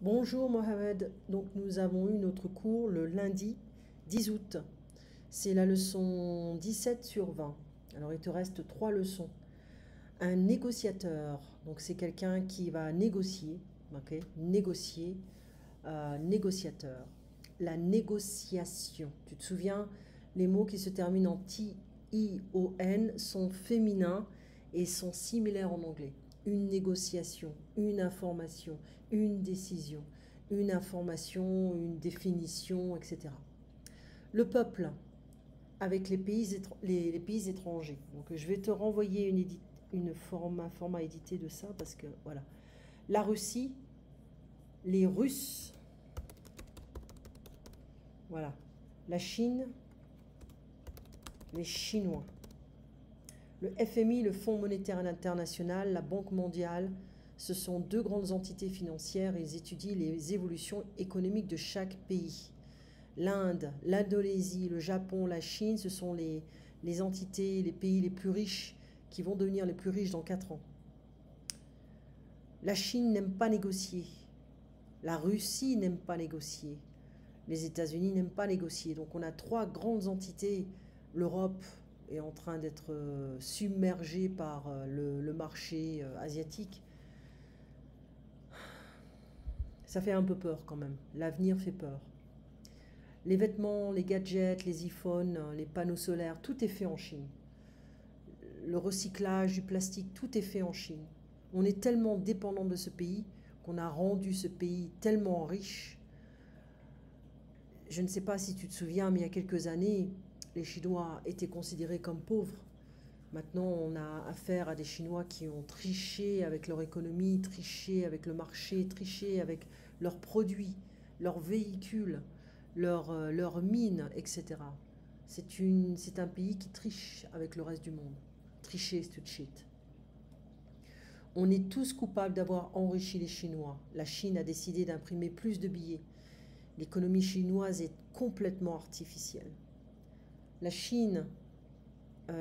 Bonjour Mohamed, donc nous avons eu notre cours le lundi 10 août. C'est la leçon 17 sur 20. Alors il te reste trois leçons. Un négociateur, donc c'est quelqu'un qui va négocier, ok? Négocier, négociateur. La négociation. Tu te souviens, les mots qui se terminent en T-I-O-N sont féminins et sont similaires en anglais. Une négociation, une information, une décision, une information, une définition, etc. Le peuple, avec les pays étrangers. Donc je vais te renvoyer un format édité de ça parce que voilà. La Russie, les Russes, voilà. La Chine, les Chinois. Le FMI, le Fonds monétaire international, la Banque mondiale, ce sont deux grandes entités financières et ils étudient les évolutions économiques de chaque pays. L'Inde, l'Indonésie, le Japon, la Chine, ce sont les entités, les pays les plus riches qui vont devenir les plus riches dans 4 ans. La Chine n'aime pas négocier. La Russie n'aime pas négocier. Les États-Unis n'aiment pas négocier. Donc on a trois grandes entités. L'Europe est en train d'être submergée par le marché asiatique. Ça fait un peu peur quand même. L'avenir fait peur. Les vêtements, les gadgets, les iPhones, les panneaux solaires, tout est fait en Chine. Le recyclage du plastique, tout est fait en Chine. On est tellement dépendant de ce pays qu'on a rendu ce pays tellement riche. Je ne sais pas si tu te souviens, mais il y a quelques années, les Chinois étaient considérés comme pauvres. Maintenant, on a affaire à des Chinois qui ont triché avec leur économie, triché avec le marché, triché avec leurs produits, leurs véhicules, leurs mines, etc. C'est un pays qui triche avec le reste du monde. Tricher, c'est tout shit. On est tous coupables d'avoir enrichi les Chinois. La Chine a décidé d'imprimer plus de billets. L'économie chinoise est complètement artificielle. La Chine,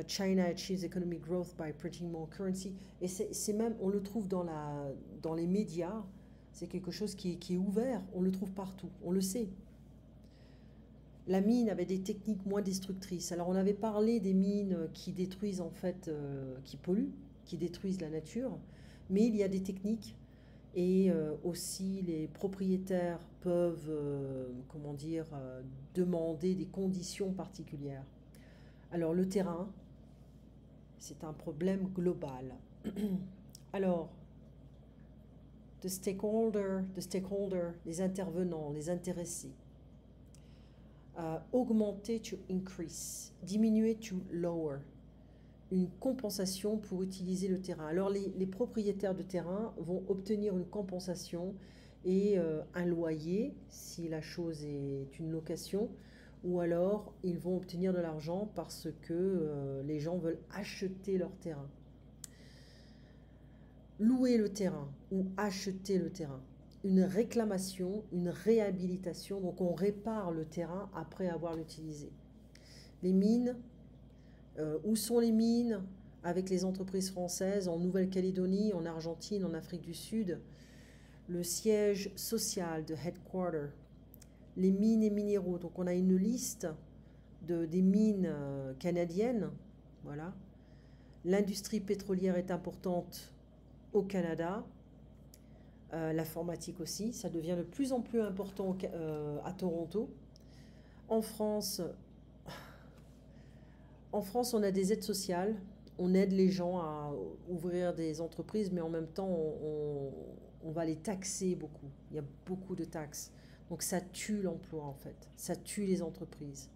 China achieves economic growth by printing more currency. Et c'est même, on le trouve dans les médias, c'est quelque chose qui est ouvert, on le trouve partout, on le sait. La mine avait des techniques moins destructrices. Alors on avait parlé des mines qui détruisent en fait, qui polluent, qui détruisent la nature, mais il y a des techniques et aussi les propriétaires peuvent, comment dire, demander des conditions particulières. Alors le terrain, c'est un problème global. Alors, les intervenants, les intéressés. Augmenter to increase, diminuer to lower. Une compensation pour utiliser le terrain. Alors les propriétaires de terrain vont obtenir une compensation et un loyer si la chose est une location, ou alors ils vont obtenir de l'argent parce que les gens veulent acheter leur terrain. Louer le terrain ou acheter le terrain. Une réclamation, une réhabilitation, donc on répare le terrain après avoir l'utilisé. Les mines, où sont les mines avec les entreprises françaises en Nouvelle-Calédonie, en Argentine, en Afrique du Sud? Le siège social de Headquarter, les mines et minéraux. Donc on a une liste des mines canadiennes. Voilà. L'industrie pétrolière est importante au Canada. L'informatique aussi, ça devient de plus en plus important à Toronto. En France, on a des aides sociales. On aide les gens à ouvrir des entreprises, mais en même temps, on va les taxer beaucoup. Il y a beaucoup de taxes. Donc ça tue l'emploi en fait. Ça tue les entreprises.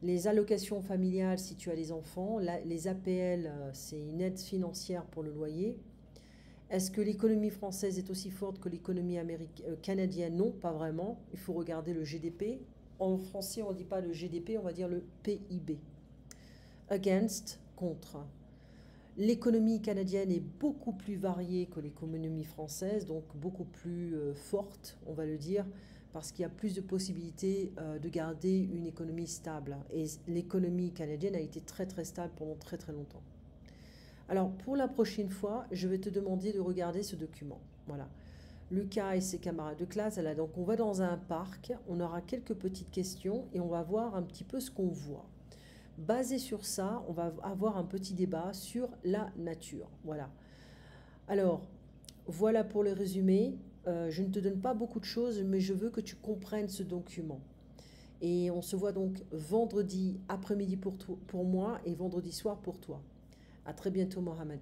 Les allocations familiales, si tu as des enfants, les APL, c'est une aide financière pour le loyer. Est-ce que l'économie française est aussi forte que l'économie canadienne? Non, pas vraiment. Il faut regarder le GDP. En français, on ne dit pas le GDP, on va dire le PIB. Against, contre. L'économie canadienne est beaucoup plus variée que l'économie française, donc beaucoup plus forte, on va le dire, parce qu'il y a plus de possibilités de garder une économie stable. Et l'économie canadienne a été très très stable pendant très très longtemps. Alors pour la prochaine fois, je vais te demander de regarder ce document. Voilà. Lucas et ses camarades de classe. Là, donc on va dans un parc, on aura quelques petites questions et on va voir un petit peu ce qu'on voit. Basé sur ça, on va avoir un petit débat sur la nature. Voilà. Alors, voilà pour le résumé. Je ne te donne pas beaucoup de choses, mais je veux que tu comprennes ce document. Et on se voit donc vendredi après-midi pour moi et vendredi soir pour toi. À très bientôt, Mohamed.